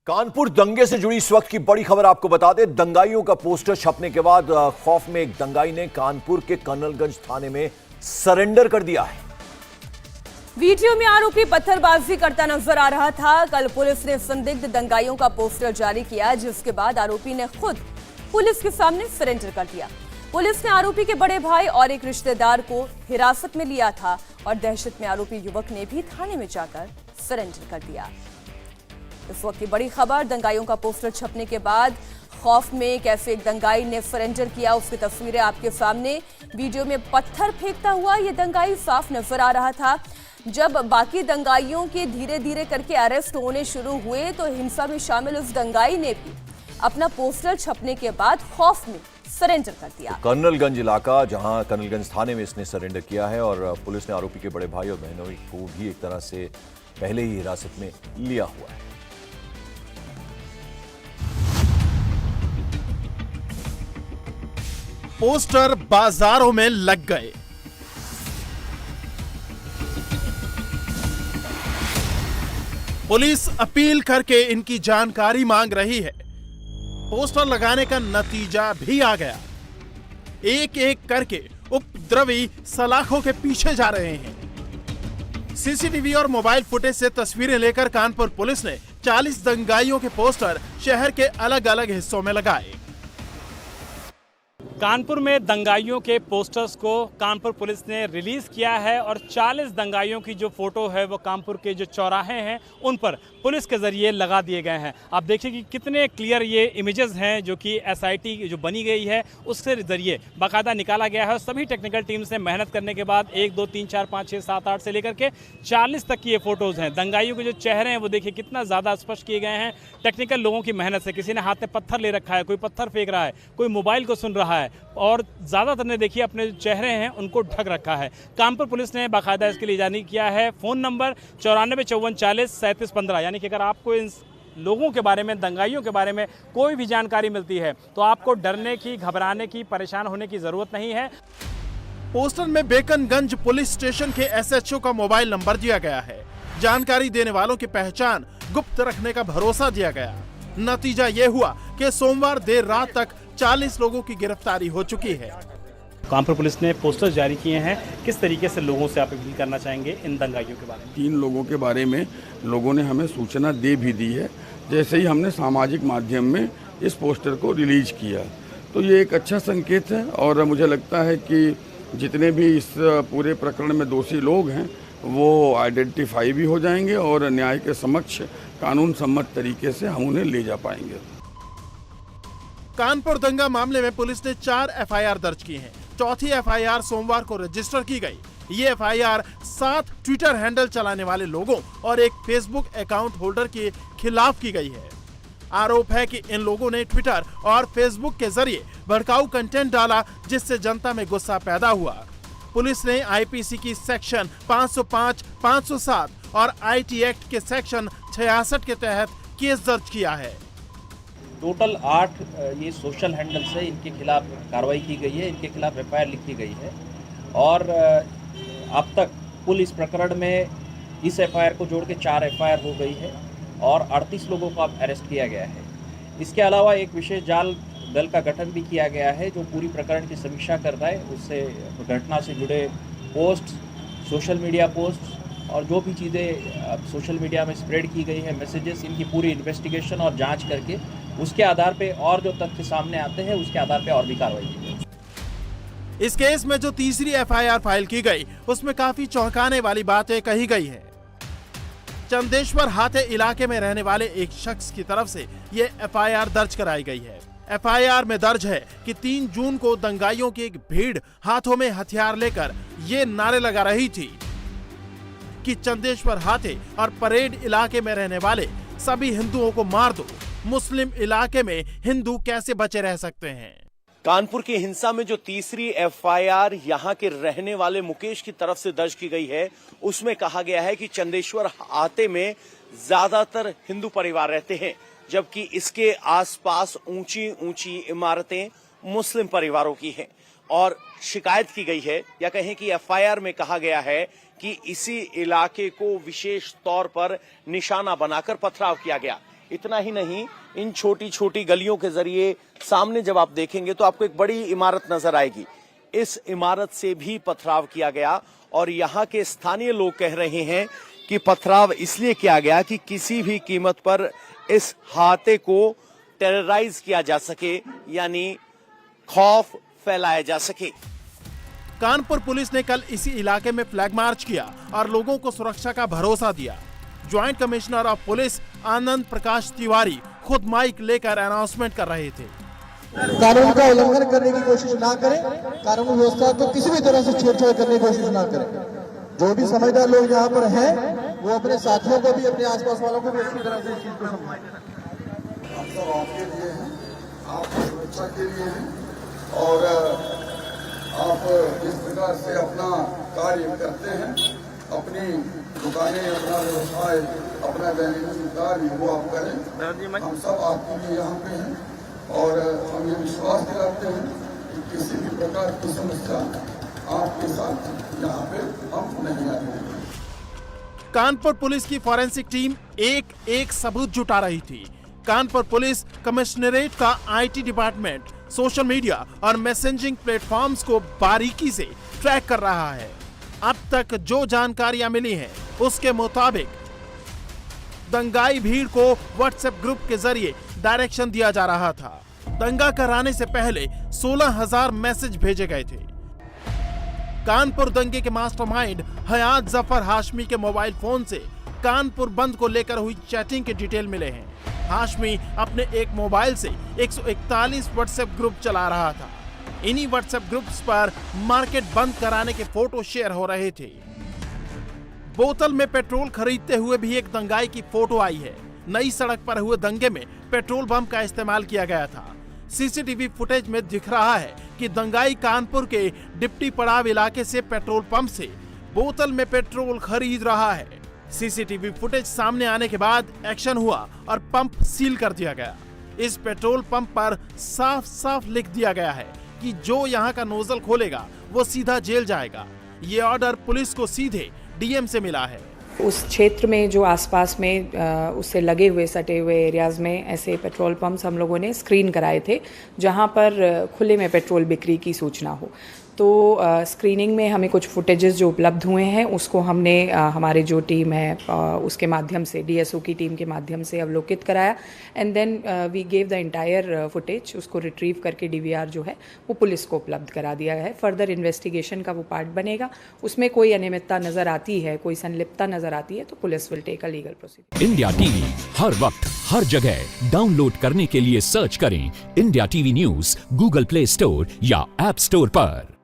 कानपुर दंगे से जुड़ी इस वक्त की बड़ी खबर आपको बता दें। दंगाइयों का पोस्टर छपने के बाद खौफ में एक दंगाई ने कानपुर के कर्नलगंज थाने में सरेंडर कर दिया है। वीडियो में आरोपी पत्थरबाजी करता नजर आ रहा था। कल पुलिस ने संदिग्ध दंगाइयों का पोस्टर जारी किया, जिसके बाद आरोपी ने खुद पुलिस के सामने सरेंडर कर दिया। पुलिस ने आरोपी के बड़े भाई और एक रिश्तेदार को हिरासत में लिया था और दहशत में आरोपी युवक ने भी थाने में जाकर सरेंडर कर दिया। इस वक्त की बड़ी खबर, दंगाइयों का पोस्टर छपने के बाद खौफ में कैसे एक दंगाई ने सरेंडर किया, उसकी तस्वीरें आपके सामने। वीडियो में पत्थर फेंकता हुआ ये दंगाई साफ नजर आ रहा था। जब बाकी दंगाइयों के धीरे धीरे करके अरेस्ट होने शुरू हुए तो हिंसा में शामिल उस दंगाई ने भी अपना पोस्टर छपने के बाद खौफ में सरेंडर कर दिया। तो कर्नलगंज इलाका, जहां कर्नलगंज थाने में इसने सरेंडर किया है और पुलिस ने आरोपी के बड़े भाई और बहनों को भी एक तरह से पहले ही हिरासत में लिया हुआ है। पोस्टर बाजारों में लग गए। पुलिस अपील करके इनकी जानकारी मांग रही है। पोस्टर लगाने का नतीजा भी आ गया। एक एक करके उपद्रवी सलाखों के पीछे जा रहे हैं। सीसीटीवी और मोबाइल फुटेज से तस्वीरें लेकर कानपुर पुलिस ने 40 दंगाइयों के पोस्टर शहर के अलग अलग हिस्सों में लगाए। कानपुर में दंगाइयों के पोस्टर्स को कानपुर पुलिस ने रिलीज किया है और 40 दंगाइयों की जो फोटो है वो कानपुर के जो चौराहे हैं उन पर पुलिस के जरिए लगा दिए गए हैं। आप देखिए कि कितने क्लियर ये इमेजेस हैं जो कि एसआईटी जो बनी गई है उसके जरिए बाकायदा निकाला गया है। और सभी टेक्निकल टीम से मेहनत करने के बाद 1 2 3 4 5 6 7 8 से लेकर के 40 तक की ये फोटोज हैं। दंगाइयों के जो चेहरे हैं वो देखिए कितना ज़्यादा स्पष्ट किए गए हैं टेक्निकल लोगों की मेहनत से। किसी ने हाथ में पत्थर ले रखा है, कोई पत्थर फेंक रहा है, कोई मोबाइल को सुन रहा है और ज़्यादातर ने देखिए अपने जो चेहरे हैं उनको ढक रखा है। कानपुर पुलिस ने बाकायदा इसके लिए जारी किया है फ़ोन नंबर 94 54 40 37 15। यानी कि अगर आपको इन लोगों के बारे में, दंगाइयों के बारे में कोई भी जानकारी मिलती है तो आपको डरने की, घबराने की, परेशान होने की ज़रूरत नहीं है। पोस्टर में बेकनगंज पुलिस स्टेशन के एसएचओ का मोबाइल नंबर दिया गया है। जानकारी देने वालों की पहचान गुप्त रखने का भरोसा दिया गया। नतीजा ये हुआ कि सोमवार देर रात तक 40 लोगों की गिरफ्तारी हो चुकी है। कानपुर पुलिस ने पोस्टर जारी किए हैं। किस तरीके से लोगों से आप अपील करना चाहेंगे इन दंगाइयों के बारे में? 3 लोगों के बारे में लोगों ने हमें सूचना दे भी दी है। जैसे ही हमने सामाजिक माध्यम में इस पोस्टर को रिलीज किया तो ये एक अच्छा संकेत है और मुझे लगता है कि जितने भी इस पूरे प्रकरण में दोषी लोग हैं वो आइडेंटिफाई भी हो जाएंगे और न्याय के समक्ष कानून सम्मत तरीके से हम उन्हें ले जा पाएंगे। कानपुर दंगा मामले में पुलिस ने 4 एफआईआर दर्ज की हैं। चौथी एफआईआर सोमवार को रजिस्टर की गई। ये एफआईआर 7 ट्विटर हैंडल चलाने वाले लोगों और एक फेसबुक अकाउंट होल्डर के खिलाफ की गई है। आरोप है कि इन लोगों ने ट्विटर और फेसबुक के जरिए भड़काऊ कंटेंट डाला, जिससे जनता में गुस्सा पैदा हुआ। पुलिस ने आईपीसी की सेक्शन 505, 507 और आईटी एक्ट के सेक्शन 66 के तहत केस दर्ज किया है। टोटल 8 ये सोशल हैंडल से इनके खिलाफ कार्रवाई की गई है, इनके खिलाफ एफआईआर लिखी गई है और अब तक कुल इस प्रकरण में इस एफआईआर को जोड़ के 4 एफआईआर हो गई है और 38 लोगों को अब अरेस्ट किया गया है। इसके अलावा एक विशेष जाल दल का गठन भी किया गया है जो पूरी प्रकरण की समीक्षा करता है। उससे घटना से जुड़े पोस्ट, सोशल मीडिया पोस्ट और जो भी चीज़ें सोशल मीडिया में स्प्रेड की गई है, मैसेजेस, इनकी पूरी इन्वेस्टिगेशन और जांच करके उसके आधार पे और जो तथ्य सामने आते हैं उसके आधार पे और भी कार्रवाई की गई। इस केस में जो तीसरी एफआईआर फाइल की गई उसमें काफी चौंकाने वाली बातें कही गई है। चंदेश्वर हाथे इलाके में रहने वाले एक शख्स की तरफ से ये एफआईआर दर्ज कराई गई है। एफआईआर में दर्ज है कि 3 जून को दंगाइयों की एक भीड़ हाथों में हथियार लेकर ये नारे लगा रही थी कि चंदेश्वर हाथे और परेड इलाके में रहने वाले सभी हिंदुओं को मार दो। मुस्लिम इलाके में हिंदू कैसे बचे रह सकते हैं? कानपुर की हिंसा में जो तीसरी एफआईआर यहां के रहने वाले मुकेश की तरफ से दर्ज की गई है उसमें कहा गया है कि चंदेश्वर हाते में ज्यादातर हिंदू परिवार रहते हैं, जबकि इसके आसपास ऊंची ऊंची इमारतें मुस्लिम परिवारों की हैं। और शिकायत की गई है या कहें कि एफआईआर में कहा गया है कि इसी इलाके को विशेष तौर पर निशाना बनाकर पथराव किया गया। इतना ही नहीं, इन छोटी छोटी गलियों के जरिए सामने जब आप देखेंगे तो आपको एक बड़ी इमारत नजर आएगी। इस इमारत से भी पथराव किया गया और यहाँ के स्थानीय लोग कह रहे हैं कि पथराव इसलिए किया गया कि किसी भी कीमत पर इस हाते को टेरराइज किया जा सके, यानी खौफ फैलाया जा सके। कानपुर पुलिस ने कल इसी इलाके में फ्लैग मार्च किया और लोगों को सुरक्षा का भरोसा दिया। Joint commissioner of police Anand Prakash Tiwari खुद माइक लेकर अनाउंसमेंट कर रहे थे। कानून का उल्लंघन करने की कोशिश ना करें, कानून व्यवस्था को किसी भी तरह से छेड़छाड़ करने की कोशिश ना करें। जो भी समझदार लोग यहाँ पर हैं, वो अपने साथियों को भी, अपने आसपास वालों को भी अच्छी तरह से इस चीज को समझाएं। हम सब आपके लिए हैं, आपकी सुरक्षा के लिए हैं और आप जिस प्रकार से अपना कार्य करते हैं, अपनी दुकानें, अपना व्यवसाय, अपना दैनिक कार्य वो आप करें। हम सब आपके लिए यहाँ पे हैं और हम ये विश्वास दिलाते हैं कि किसी भी प्रकार की समस्या आपके साथ यहाँ पे हम नहीं आएंगे। कानपुर पुलिस की फॉरेंसिक टीम एक एक सबूत जुटा रही थी। कानपुर पुलिस कमिश्नरेट का आईटी डिपार्टमेंट सोशल मीडिया और मैसेजिंग प्लेटफॉर्म्स को बारीकी से ट्रैक कर रहा है। अब तक जो जानकारियां मिली हैं, उसके मुताबिक दंगाई भीड़ को व्हाट्सएप ग्रुप के जरिए डायरेक्शन दिया जा रहा था। दंगा कराने से पहले 16,000 मैसेज भेजे गए थे। कानपुर दंगे के मास्टरमाइंड हयात जफर हाशमी के मोबाइल फोन से कानपुर बंद को लेकर हुई चैटिंग के डिटेल मिले हैं। हाशमी अपने एक मोबाइल से 141 व्हाट्सएप ग्रुप चला रहा था। इन्हीं व्हाट्सएप ग्रुप्स पर मार्केट बंद कराने के फोटो शेयर हो रहे थे। बोतल में पेट्रोल खरीदते हुए भी एक दंगाई की फोटो आई है। नई सड़क पर हुए दंगे में पेट्रोल पंप का इस्तेमाल किया गया था। सीसीटीवी फुटेज में दिख रहा है कि दंगाई कानपुर के डिप्टी पड़ाव इलाके से पेट्रोल पंप से बोतल में पेट्रोल खरीद रहा है। सीसीटीवी फुटेज सामने आने के बाद एक्शन हुआ और पंप सील कर दिया गया। इस पेट्रोल पंप पर साफ साफ लिख दिया गया है कि जो यहाँ का नोजल खोलेगा वो सीधा जेल जाएगा। ये ऑर्डर पुलिस को सीधे डीएम से मिला है। उस क्षेत्र में जो आसपास में उससे लगे हुए सटे हुए एरियाज में ऐसे पेट्रोल पंप्स हम लोगों ने स्क्रीन कराए थे जहां पर खुले में पेट्रोल बिक्री की सूचना हो। तो स्क्रीनिंग में हमें कुछ फुटेजेस जो उपलब्ध हुए हैं उसको हमने हमारे जो टीम है उसके माध्यम से, डीएसओ की टीम के माध्यम से अवलोकित कराया and then we gave the entire footage. उसको रिट्रीव करके डीवीआर जो है वो पुलिस को उपलब्ध करा दिया है। फर्दर इन्वेस्टिगेशन का वो पार्ट बनेगा। उसमें कोई अनियमितता नजर आती है, कोई संलिप्तता नजर आती है तो police will take a legal procedure. India TV हर वक्त हर जगह डाउनलोड करने के लिए सर्च करें India TV news Google Play Store या ऐप स्टोर पर।